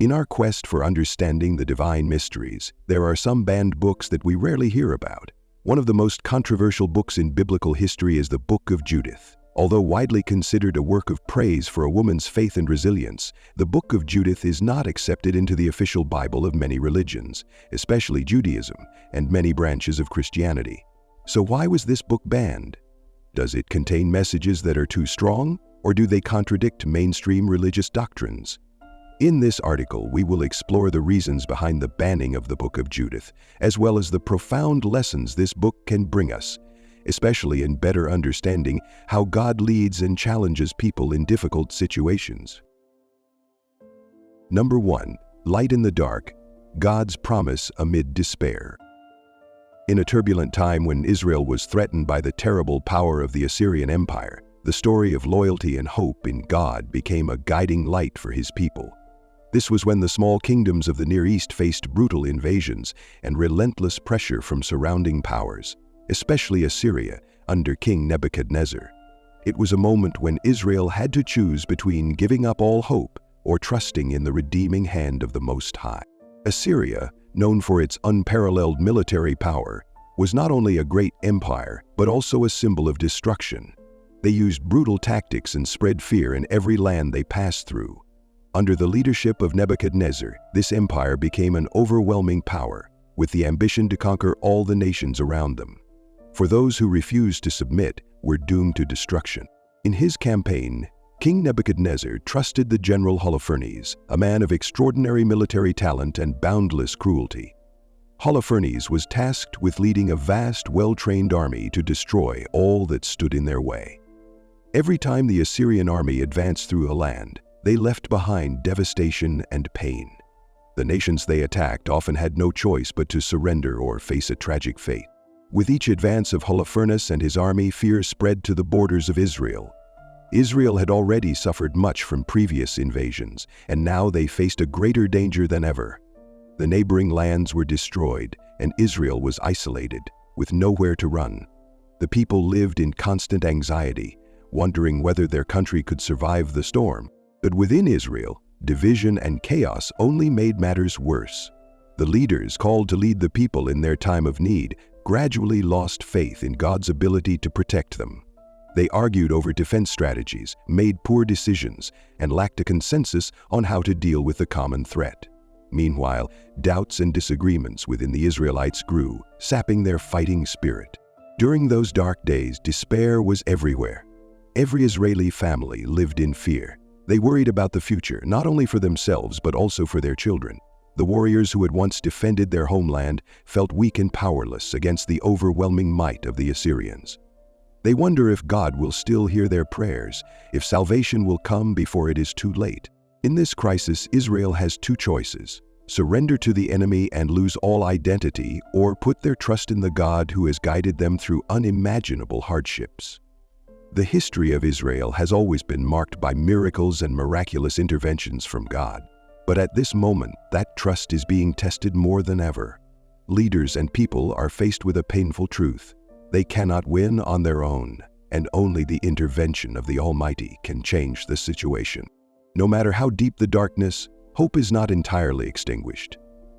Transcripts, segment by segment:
In our quest for understanding the divine mysteries, there are some banned books that we rarely hear about. One of the most controversial books in biblical history is the Book of Judith. Although widely considered a work of praise for a woman's faith and resilience, the Book of Judith is not accepted into the official Bible of many religions, especially Judaism and many branches of Christianity. So why was this book banned? Does it contain messages that are too strong, or do they contradict mainstream religious doctrines? In this article, we will explore the reasons behind the banning of the Book of Judith, as well as the profound lessons this book can bring us, especially in better understanding how God leads and challenges people in difficult situations. Number 1. Light in the dark, God's promise amid despair. In a turbulent time when Israel was threatened by the terrible power of the Assyrian Empire, the story of loyalty and hope in God became a guiding light for His people. This was when the small kingdoms of the Near East faced brutal invasions and relentless pressure from surrounding powers, especially Assyria under King Nebuchadnezzar. It was a moment when Israel had to choose between giving up all hope or trusting in the redeeming hand of the Most High. Assyria, known for its unparalleled military power, was not only a great empire, but also a symbol of destruction. They used brutal tactics and spread fear in every land they passed through. Under the leadership of Nebuchadnezzar, this empire became an overwhelming power, with the ambition to conquer all the nations around them. For those who refused to submit were doomed to destruction. In his campaign, King Nebuchadnezzar trusted the general Holofernes, a man of extraordinary military talent and boundless cruelty. Holofernes was tasked with leading a vast, well-trained army to destroy all that stood in their way. Every time the Assyrian army advanced through a land, they left behind devastation and pain. The nations they attacked often had no choice but to surrender or face a tragic fate. With each advance of Holofernes and his army, fear spread to the borders of Israel. Israel had already suffered much from previous invasions, and now they faced a greater danger than ever. The neighboring lands were destroyed, and Israel was isolated, with nowhere to run. The people lived in constant anxiety, wondering whether their country could survive the storm. But within Israel, division and chaos only made matters worse. The leaders called to lead the people in their time of need gradually lost faith in God's ability to protect them. They argued over defense strategies, made poor decisions, and lacked a consensus on how to deal with the common threat. Meanwhile, doubts and disagreements within the Israelites grew, sapping their fighting spirit. During those dark days, despair was everywhere. Every Israeli family lived in fear. They worried about the future, not only for themselves but also for their children. The warriors who had once defended their homeland felt weak and powerless against the overwhelming might of the Assyrians. They wonder if God will still hear their prayers, if salvation will come before it is too late. In this crisis, Israel has two choices: surrender to the enemy and lose all identity, or put their trust in the God who has guided them through unimaginable hardships. The history of Israel has always been marked by miracles and miraculous interventions from God. But at this moment, that trust is being tested more than ever. Leaders and people are faced with a painful truth. They cannot win on their own, and only the intervention of the Almighty can change the situation. No matter how deep the darkness, hope is not entirely extinguished.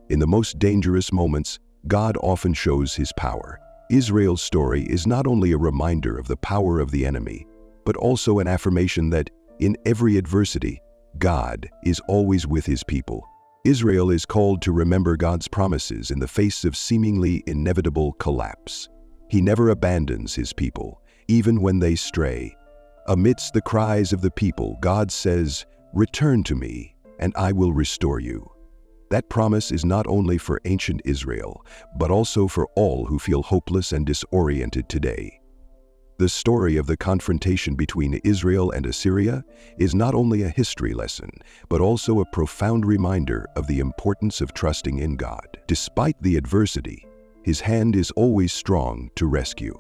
In the most dangerous moments, God often shows His power. Israel's story is not only a reminder of the power of the enemy, but also an affirmation that, in every adversity, God is always with His people. Israel is called to remember God's promises in the face of seemingly inevitable collapse. He never abandons His people, even when they stray. Amidst the cries of the people, God says, "Return to me, and I will restore you." That promise is not only for ancient Israel, but also for all who feel hopeless and disoriented today. The story of the confrontation between Israel and Assyria is not only a history lesson, but also a profound reminder of the importance of trusting in God. Despite the adversity, His hand is always strong to rescue.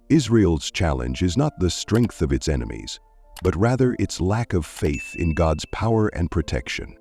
Israel's challenge is not the strength of its enemies, but rather its lack of faith in God's power and protection.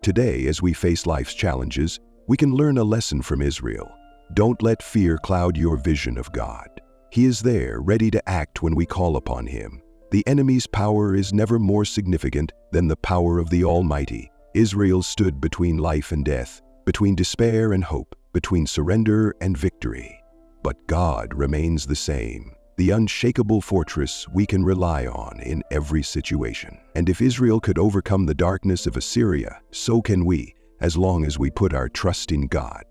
Today, as we face life's challenges, we can learn a lesson from Israel. Don't let fear cloud your vision of God. He is there, ready to act when we call upon Him. The enemy's power is never more significant than the power of the Almighty. Israel stood between life and death, between despair and hope, between surrender and victory. But God remains the same, the unshakable fortress we can rely on in every situation. And if Israel could overcome the darkness of Assyria, so can we, as long as we put our trust in God.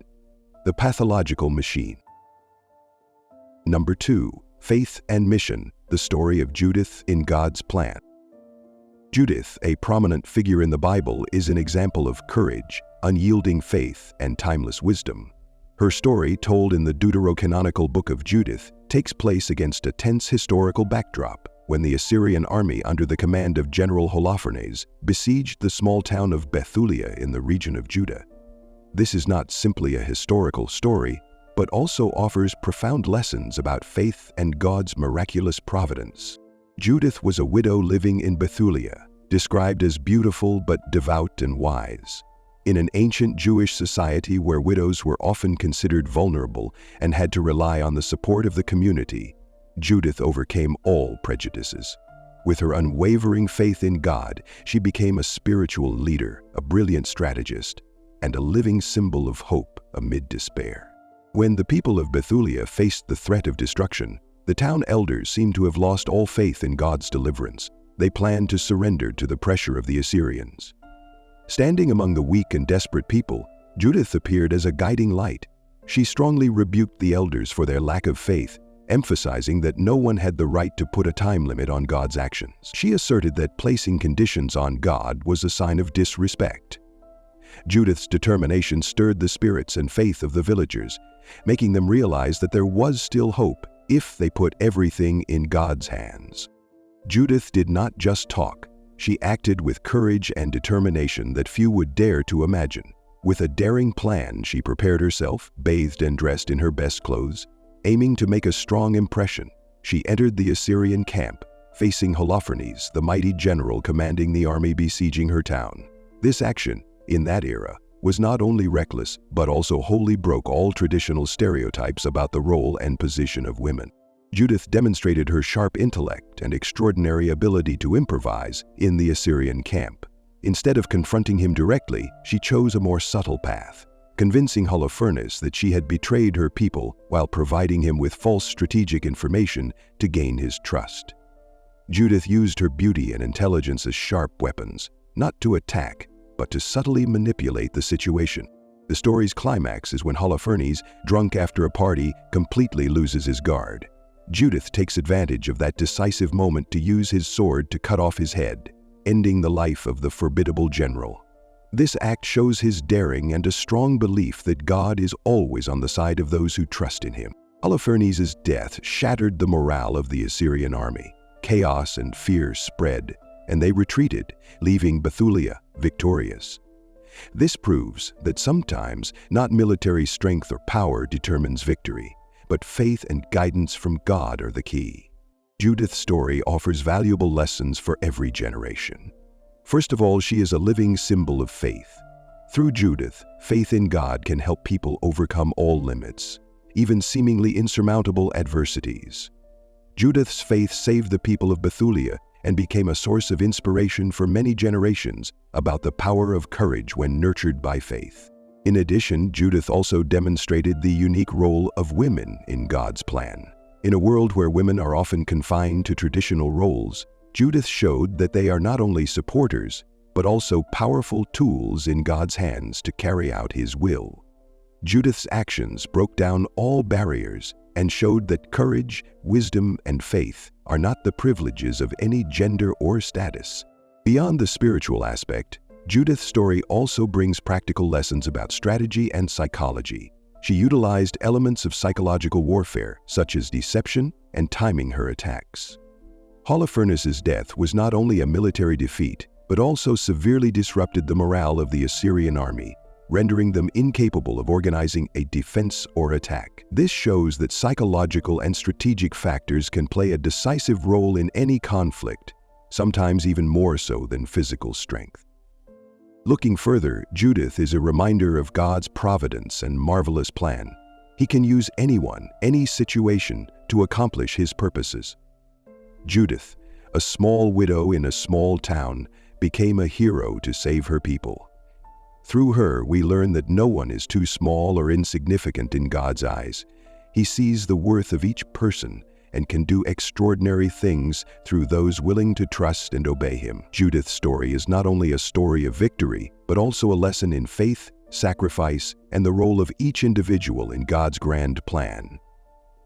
The pathological machine. Number 2. Faith and mission, the story of Judith in God's plan. Judith, a prominent figure in the Bible, is an example of courage, unyielding faith, and timeless wisdom. Her story, told in the deuterocanonical Book of Judith, takes place against a tense historical backdrop when the Assyrian army under the command of General Holofernes besieged the small town of Bethulia in the region of Judah. This is not simply a historical story, but also offers profound lessons about faith and God's miraculous providence. Judith was a widow living in Bethulia, described as beautiful but devout and wise. In an ancient Jewish society where widows were often considered vulnerable and had to rely on the support of the community, Judith overcame all prejudices. With her unwavering faith in God, she became a spiritual leader, a brilliant strategist, and a living symbol of hope amid despair. When the people of Bethulia faced the threat of destruction, the town elders seemed to have lost all faith in God's deliverance. They planned to surrender to the pressure of the Assyrians. Standing among the weak and desperate people, Judith appeared as a guiding light. She strongly rebuked the elders for their lack of faith, emphasizing that no one had the right to put a time limit on God's actions. She asserted that placing conditions on God was a sign of disrespect. Judith's determination stirred the spirits and faith of the villagers, making them realize that there was still hope if they put everything in God's hands. Judith did not just talk. She acted with courage and determination that few would dare to imagine. With a daring plan, she prepared herself, bathed and dressed in her best clothes. Aiming to make a strong impression, she entered the Assyrian camp, facing Holofernes, the mighty general commanding the army besieging her town. This action, in that era, was not only reckless, but also wholly broke all traditional stereotypes about the role and position of women. Judith demonstrated her sharp intellect and extraordinary ability to improvise in the Assyrian camp. Instead of confronting him directly, she chose a more subtle path, convincing Holofernes that she had betrayed her people while providing him with false strategic information to gain his trust. Judith used her beauty and intelligence as sharp weapons, not to attack, but to subtly manipulate the situation. The story's climax is when Holofernes, drunk after a party, completely loses his guard. Judith takes advantage of that decisive moment to use his sword to cut off his head, ending the life of the formidable general. This act shows his daring and a strong belief that God is always on the side of those who trust in him. Holofernes' death shattered the morale of the Assyrian army. Chaos and fear spread, and they retreated, leaving Bethulia victorious. This proves that sometimes not military strength or power determines victory, but faith and guidance from God are the key. Judith's story offers valuable lessons for every generation. First of all, she is a living symbol of faith. Through Judith, faith in God can help people overcome all limits, even seemingly insurmountable adversities. Judith's faith saved the people of Bethulia and became a source of inspiration for many generations about the power of courage when nurtured by faith. In addition, Judith also demonstrated the unique role of women in God's plan. In a world where women are often confined to traditional roles, Judith showed that they are not only supporters, but also powerful tools in God's hands to carry out His will. Judith's actions broke down all barriers and showed that courage, wisdom, and faith are not the privileges of any gender or status. Beyond the spiritual aspect, Judith's story also brings practical lessons about strategy and psychology. She utilized elements of psychological warfare, such as deception and timing her attacks. Holofernes' death was not only a military defeat, but also severely disrupted the morale of the Assyrian army, rendering them incapable of organizing a defense or attack. This shows that psychological and strategic factors can play a decisive role in any conflict, sometimes even more so than physical strength. Looking further, Judith is a reminder of God's providence and marvelous plan. He can use anyone, any situation, to accomplish His purposes. Judith, a small widow in a small town, became a hero to save her people. Through her, we learn that no one is too small or insignificant in God's eyes. He sees the worth of each person and can do extraordinary things through those willing to trust and obey him. Judith's story is not only a story of victory, but also a lesson in faith, sacrifice, and the role of each individual in God's grand plan.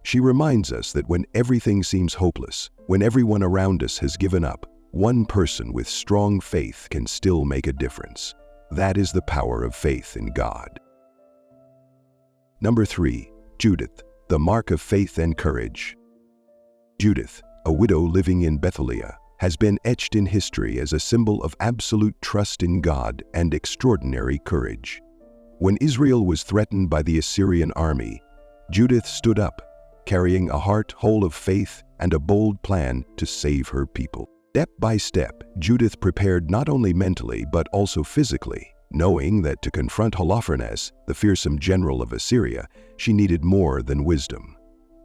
She reminds us that when everything seems hopeless, when everyone around us has given up, one person with strong faith can still make a difference. That is the power of faith in God. Number 3. Judith, the mark of faith and courage. Judith, a widow living in Bethlehem, has been etched in history as a symbol of absolute trust in God and extraordinary courage. When Israel was threatened by the Assyrian army, Judith stood up, carrying a heart whole of faith and a bold plan to save her people. Step by step, Judith prepared not only mentally but also physically, knowing that to confront Holofernes, the fearsome general of Assyria, she needed more than wisdom.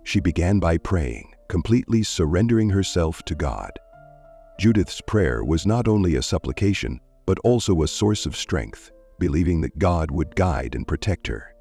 She began by praying, completely surrendering herself to God. Judith's prayer was not only a supplication, but also a source of strength, believing that God would guide and protect her.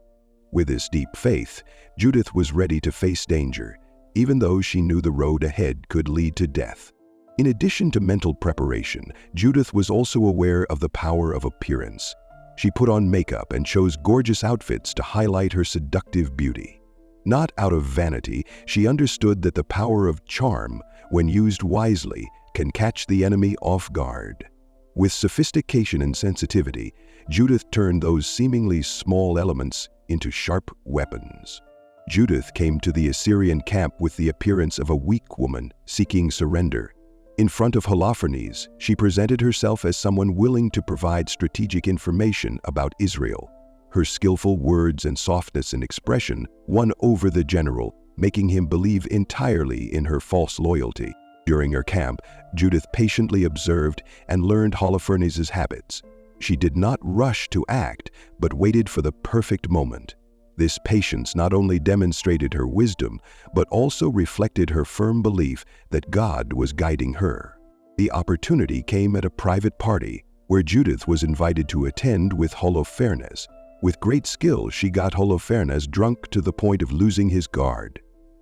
With this deep faith, Judith was ready to face danger, even though she knew the road ahead could lead to death. In addition to mental preparation, Judith was also aware of the power of appearance. She put on makeup and chose gorgeous outfits to highlight her seductive beauty. Not out of vanity, she understood that the power of charm, when used wisely, can catch the enemy off guard. With sophistication and sensitivity, Judith turned those seemingly small elements into sharp weapons. Judith came to the Assyrian camp with the appearance of a weak woman seeking surrender. In front of Holofernes, she presented herself as someone willing to provide strategic information about Israel. Her skillful words and softness in expression won over the general, making him believe entirely in her false loyalty. During her camp, Judith patiently observed and learned Holofernes' habits. She did not rush to act, but waited for the perfect moment. This patience not only demonstrated her wisdom, but also reflected her firm belief that God was guiding her. The opportunity came at a private party, where Judith was invited to attend with Holofernes. With great skill, she got Holofernes drunk to the point of losing his guard.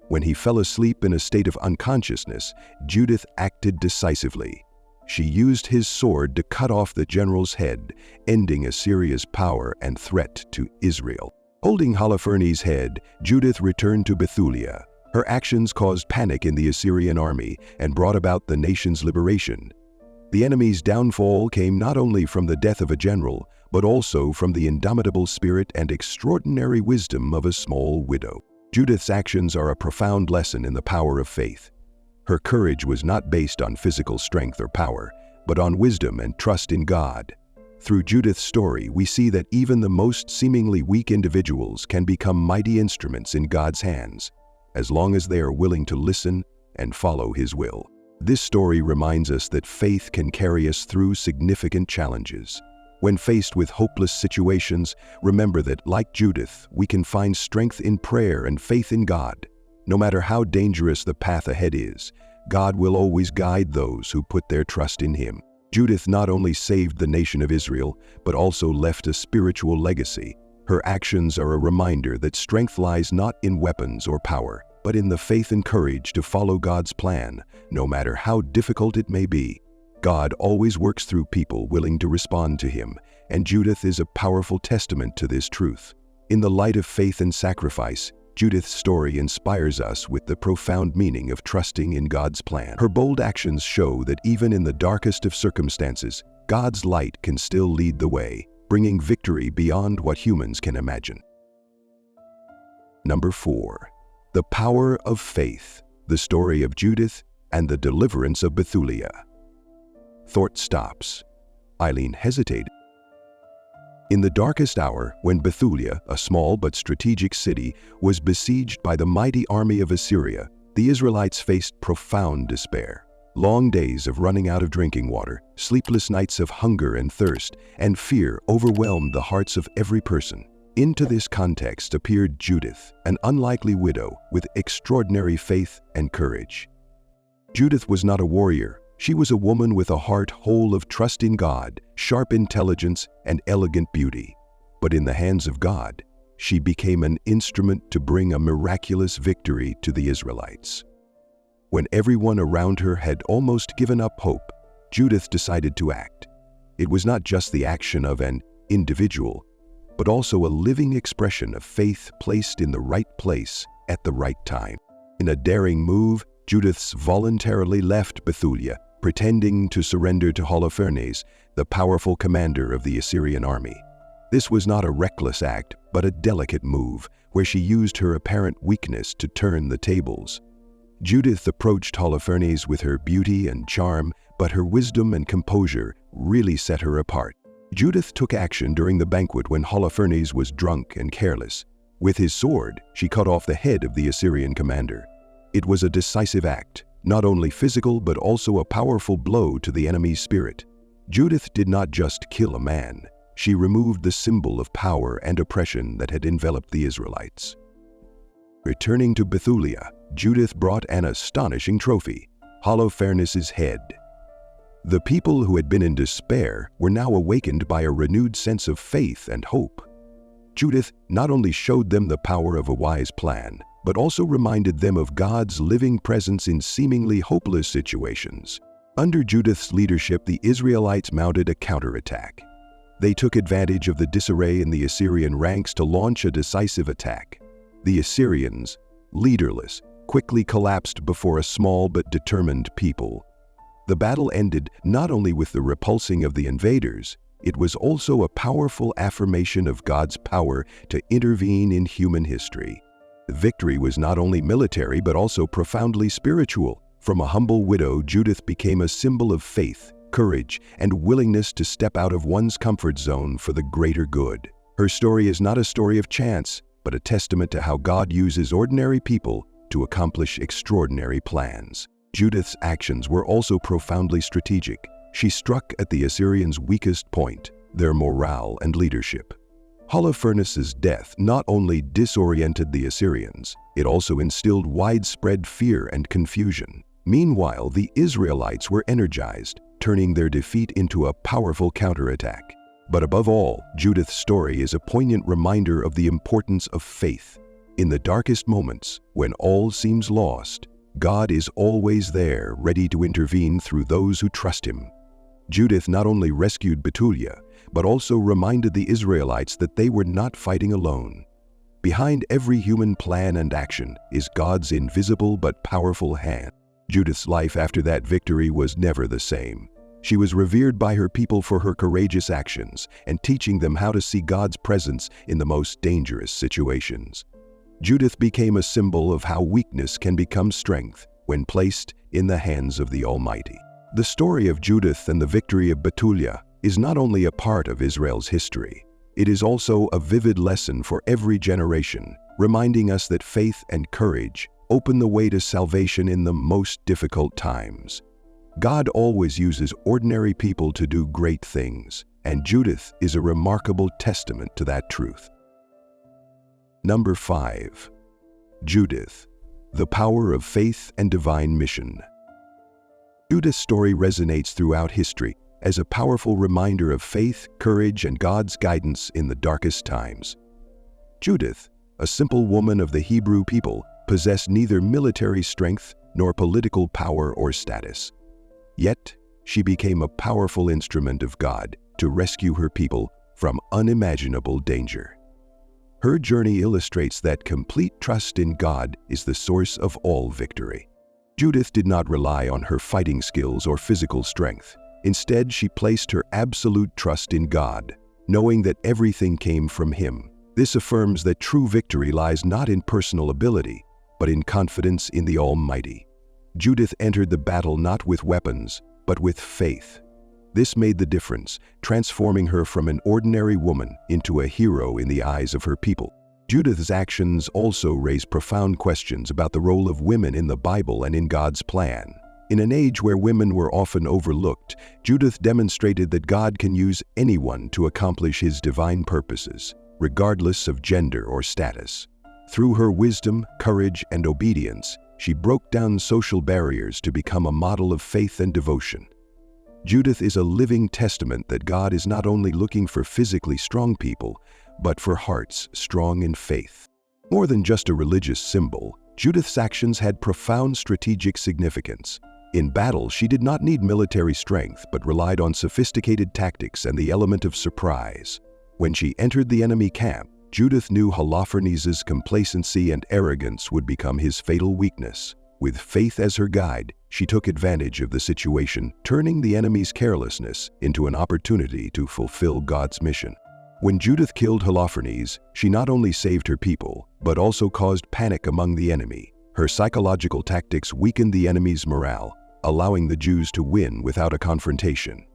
When he fell asleep in a state of unconsciousness, Judith acted decisively. She used his sword to cut off the general's head, ending Assyria's power and threat to Israel. Holding Holofernes' head, Judith returned to Bethulia. Her actions caused panic in the Assyrian army and brought about the nation's liberation. The enemy's downfall came not only from the death of a general, but also from the indomitable spirit and extraordinary wisdom of a small widow. Judith's actions are a profound lesson in the power of faith. Her courage was not based on physical strength or power, but on wisdom and trust in God. Through Judith's story, we see that even the most seemingly weak individuals can become mighty instruments in God's hands, as long as they are willing to listen and follow His will. This story reminds us that faith can carry us through significant challenges. When faced with hopeless situations, remember that, like Judith, we can find strength in prayer and faith in God. No matter how dangerous the path ahead is, God will always guide those who put their trust in Him. Judith not only saved the nation of Israel, but also left a spiritual legacy. Her actions are a reminder that strength lies not in weapons or power, but in the faith and courage to follow God's plan, no matter how difficult it may be. God always works through people willing to respond to Him, and Judith is a powerful testament to this truth. In the light of faith and sacrifice, Judith's story inspires us with the profound meaning of trusting in God's plan. Her bold actions show that even in the darkest of circumstances, God's light can still lead the way, bringing victory beyond what humans can imagine. Number 4. The power of faith, the story of Judith and the deliverance of Bethulia. Thought stops. Eileen hesitated. In the darkest hour, when Bethulia, a small but strategic city, was besieged by the mighty army of Assyria, the Israelites faced profound despair. Long days of running out of drinking water, sleepless nights of hunger and thirst, and fear overwhelmed the hearts of every person. Into this context appeared Judith, an unlikely widow with extraordinary faith and courage. Judith was not a warrior. She was a woman with a heart whole of trust in God, sharp intelligence, and elegant beauty. But in the hands of God, she became an instrument to bring a miraculous victory to the Israelites. When everyone around her had almost given up hope, Judith decided to act. It was not just the action of an individual, but also a living expression of faith placed in the right place at the right time. In a daring move, Judith voluntarily left Bethulia, pretending to surrender to Holofernes, the powerful commander of the Assyrian army. This was not a reckless act, but a delicate move, where she used her apparent weakness to turn the tables. Judith approached Holofernes with her beauty and charm, but her wisdom and composure really set her apart. Judith took action during the banquet when Holofernes was drunk and careless. With his sword, she cut off the head of the Assyrian commander. It was a decisive act, not only physical but also a powerful blow to the enemy's spirit. Judith did not just kill a man. She removed the symbol of power and oppression that had enveloped the Israelites. Returning to Bethulia, Judith brought an astonishing trophy, Holofernes' head. The people who had been in despair were now awakened by a renewed sense of faith and hope. Judith not only showed them the power of a wise plan, but also reminded them of God's living presence in seemingly hopeless situations. Under Judith's leadership, the Israelites mounted a counterattack. They took advantage of the disarray in the Assyrian ranks to launch a decisive attack. The Assyrians, leaderless, quickly collapsed before a small but determined people. The battle ended not only with the repulsing of the invaders, it was also a powerful affirmation of God's power to intervene in human history. The victory was not only military but also profoundly spiritual. From a humble widow, Judith became a symbol of faith, courage, and willingness to step out of one's comfort zone for the greater good. Her story is not a story of chance, but a testament to how God uses ordinary people to accomplish extraordinary plans. Judith's actions were also profoundly strategic. She struck at the Assyrians' weakest point, their morale and leadership. Holofernes' death not only disoriented the Assyrians, it also instilled widespread fear and confusion. Meanwhile, the Israelites were energized, turning their defeat into a powerful counterattack. But above all, Judith's story is a poignant reminder of the importance of faith. In the darkest moments, when all seems lost, God is always there, ready to intervene through those who trust Him. Judith not only rescued Bethulia, but also reminded the Israelites that they were not fighting alone. Behind every human plan and action is God's invisible but powerful hand. Judith's life after that victory was never the same. She was revered by her people for her courageous actions and teaching them how to see God's presence in the most dangerous situations. Judith became a symbol of how weakness can become strength when placed in the hands of the Almighty. The story of Judith and the victory of Bethulia is not only a part of Israel's history, it is also a vivid lesson for every generation, reminding us that faith and courage open the way to salvation in the most difficult times. God always uses ordinary people to do great things, and Judith is a remarkable testament to that truth. Number 5. Judith, the power of faith and divine mission. Judith's story resonates throughout history as a powerful reminder of faith, courage, and God's guidance in the darkest times. Judith, a simple woman of the Hebrew people, possessed neither military strength nor political power or status. Yet, she became a powerful instrument of God to rescue her people from unimaginable danger. Her journey illustrates that complete trust in God is the source of all victory. Judith did not rely on her fighting skills or physical strength. Instead, she placed her absolute trust in God, knowing that everything came from Him. This affirms that true victory lies not in personal ability, but in confidence in the Almighty. Judith entered the battle not with weapons, but with faith. This made the difference, transforming her from an ordinary woman into a hero in the eyes of her people. Judith's actions also raise profound questions about the role of women in the Bible and in God's plan. In an age where women were often overlooked, Judith demonstrated that God can use anyone to accomplish His divine purposes, regardless of gender or status. Through her wisdom, courage, and obedience, she broke down social barriers to become a model of faith and devotion. Judith is a living testament that God is not only looking for physically strong people, but for hearts strong in faith. More than just a religious symbol, Judith's actions had profound strategic significance. In battle, she did not need military strength, but relied on sophisticated tactics and the element of surprise. When she entered the enemy camp, Judith knew Holofernes' complacency and arrogance would become his fatal weakness. With faith as her guide, she took advantage of the situation, turning the enemy's carelessness into an opportunity to fulfill God's mission. When Judith killed Holofernes, she not only saved her people, but also caused panic among the enemy. Her psychological tactics weakened the enemy's morale, allowing the Jews to win without a confrontation.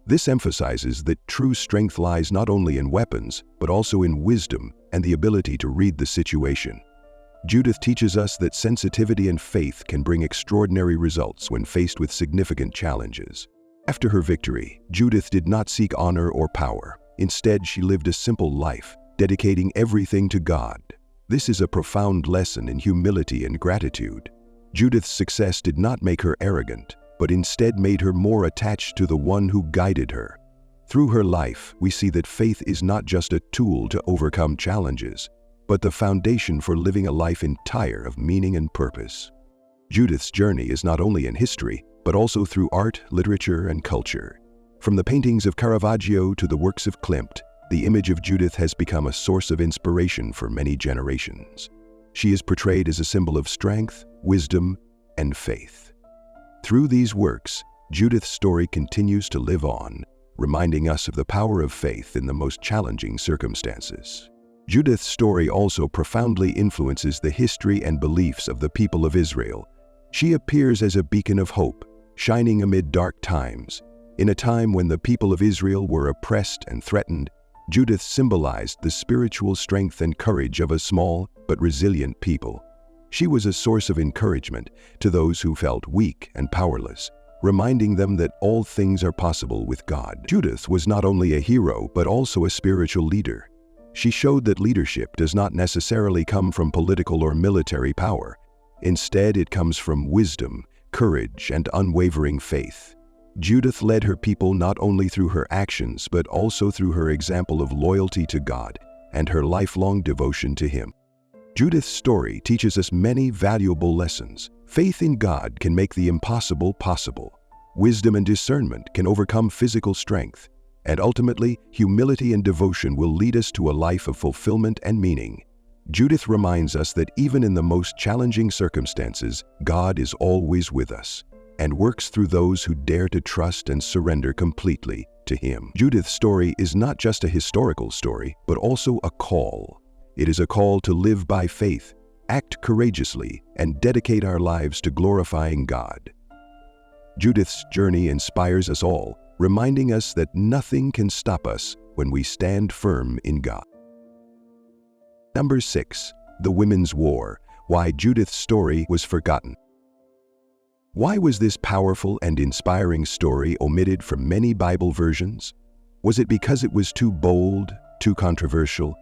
This emphasizes that true strength lies not only in weapons, but also in wisdom and the ability to read the situation. Judith teaches us that sensitivity and faith can bring extraordinary results when faced with significant challenges. After her victory, Judith did not seek honor or power. Instead, she lived a simple life, dedicating everything to God. This is a profound lesson in humility and gratitude. Judith's success did not make her arrogant, but instead made her more attached to the one who guided her. Through her life, we see that faith is not just a tool to overcome challenges, but the foundation for living a life entire of meaning and purpose. Judith's journey is not only in history, but also through art, literature, and culture. From the paintings of Caravaggio to the works of Klimt, the image of Judith has become a source of inspiration for many generations. She is portrayed as a symbol of strength, wisdom, and faith. Through these works, Judith's story continues to live on, reminding us of the power of faith in the most challenging circumstances. Judith's story also profoundly influences the history and beliefs of the people of Israel. She appears as a beacon of hope, shining amid dark times. In a time when the people of Israel were oppressed and threatened, Judith symbolized the spiritual strength and courage of a small but resilient people. She was a source of encouragement to those who felt weak and powerless, reminding them that all things are possible with God. Judith was not only a hero, but also a spiritual leader. She showed that leadership does not necessarily come from political or military power. Instead, it comes from wisdom, courage, and unwavering faith. Judith led her people not only through her actions, but also through her example of loyalty to God and her lifelong devotion to Him. Judith's story teaches us many valuable lessons. Faith in God can make the impossible possible. Wisdom and discernment can overcome physical strength. And ultimately, humility and devotion will lead us to a life of fulfillment and meaning. Judith reminds us that even in the most challenging circumstances, God is always with us and works through those who dare to trust and surrender completely to Him. Judith's story is not just a historical story, but also a call. It is a call to live by faith, act courageously, and dedicate our lives to glorifying God. Judith's journey inspires us all, reminding us that nothing can stop us when we stand firm in God. Number 6. The Women's War: Why Judith's Story Was Forgotten. Why was this powerful and inspiring story omitted from many Bible versions? Was it because it was too bold, too controversial,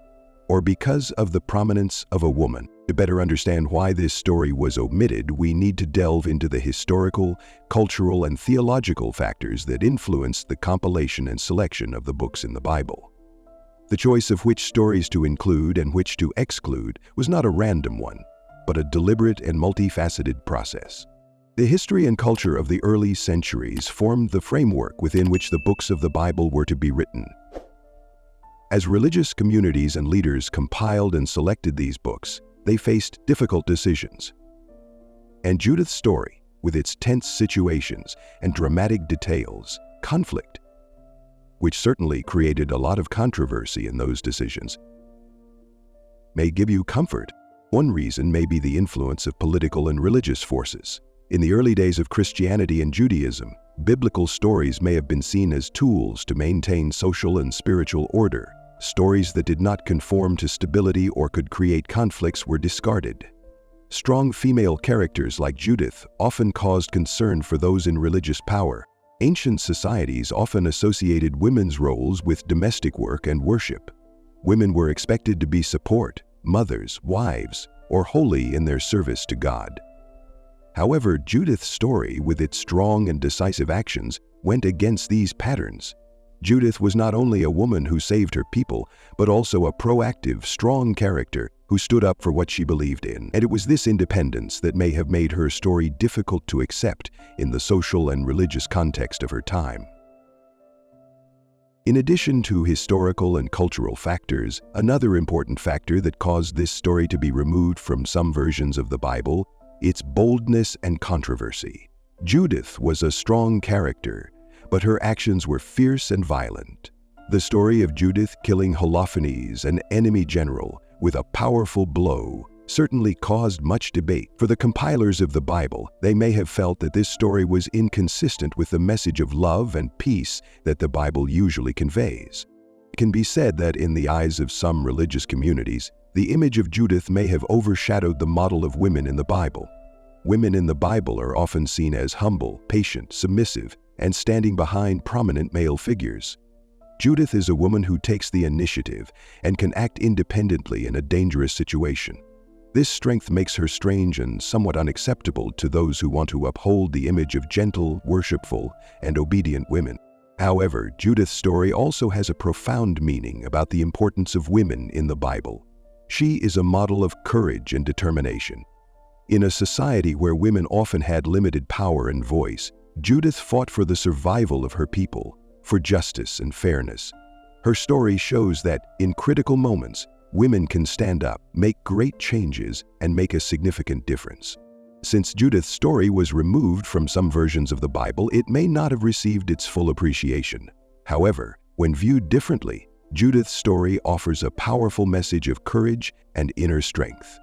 or because of the prominence of a woman? To better understand why this story was omitted, we need to delve into the historical, cultural, and theological factors that influenced the compilation and selection of the books in the Bible. The choice of which stories to include and which to exclude was not a random one, but a deliberate and multifaceted process. The history and culture of the early centuries formed the framework within which the books of the Bible were to be written. As religious communities and leaders compiled and selected these books, they faced difficult decisions. And Judith's story, with its tense situations and dramatic details, conflict, which certainly created a lot of controversy in those decisions, may give you comfort. One reason may be the influence of political and religious forces. In the early days of Christianity and Judaism, biblical stories may have been seen as tools to maintain social and spiritual order. Stories that did not conform to stability or could create conflicts were discarded. Strong female characters like Judith often caused concern for those in religious power. Ancient societies often associated women's roles with domestic work and worship. Women were expected to be support, mothers, wives, or holy in their service to God. However, Judith's story, with its strong and decisive actions, went against these patterns. Judith was not only a woman who saved her people, but also a proactive, strong character who stood up for what she believed in. And it was this independence that may have made her story difficult to accept in the social and religious context of her time. In addition to historical and cultural factors, another important factor that caused this story to be removed from some versions of the Bible, its boldness and controversy. Judith was a strong character, but her actions were fierce and violent. The story of Judith killing Holofernes, an enemy general, with a powerful blow, certainly caused much debate. For the compilers of the Bible, they may have felt that this story was inconsistent with the message of love and peace that the Bible usually conveys. It can be said that in the eyes of some religious communities, the image of Judith may have overshadowed the model of women in the Bible. Women in the Bible are often seen as humble, patient, submissive, and standing behind prominent male figures. Judith is a woman who takes the initiative and can act independently in a dangerous situation. This strength makes her strange and somewhat unacceptable to those who want to uphold the image of gentle, worshipful, and obedient women. However, Judith's story also has a profound meaning about the importance of women in the Bible. She is a model of courage and determination. In a society where women often had limited power and voice, Judith fought for the survival of her people, for justice and fairness. Her story shows that, in critical moments, women can stand up, make great changes, and make a significant difference. Since Judith's story was removed from some versions of the Bible, it may not have received its full appreciation. However, when viewed differently, Judith's story offers a powerful message of courage and inner strength.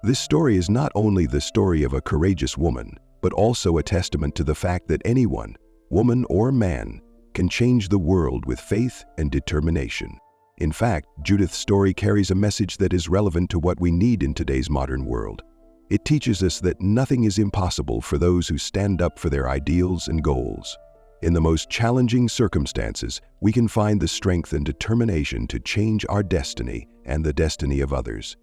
This story is not only the story of a courageous woman, but also a testament to the fact that anyone, woman or man, can change the world with faith and determination. In fact, Judith's story carries a message that is relevant to what we need in today's modern world. It teaches us that nothing is impossible for those who stand up for their ideals and goals. In the most challenging circumstances, we can find the strength and determination to change our destiny and the destiny of others.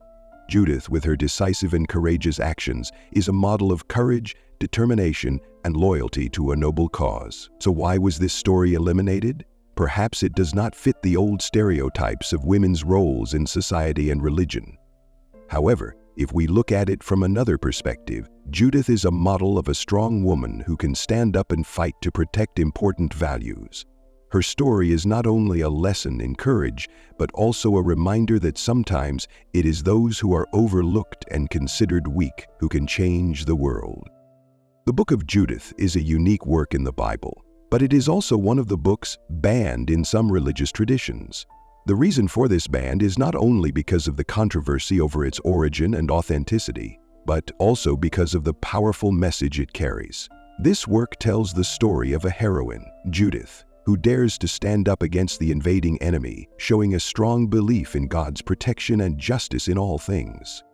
Judith, with her decisive and courageous actions, is a model of courage, determination, and loyalty to a noble cause. So why was this story eliminated? Perhaps it does not fit the old stereotypes of women's roles in society and religion. However, if we look at it from another perspective, Judith is a model of a strong woman who can stand up and fight to protect important values. Her story is not only a lesson in courage, but also a reminder that sometimes it is those who are overlooked and considered weak who can change the world. The Book of Judith is a unique work in the Bible, but it is also one of the books banned in some religious traditions. The reason for this ban is not only because of the controversy over its origin and authenticity, but also because of the powerful message it carries. This work tells the story of a heroine, Judith, who dares to stand up against the invading enemy, showing a strong belief in God's protection and justice in all things.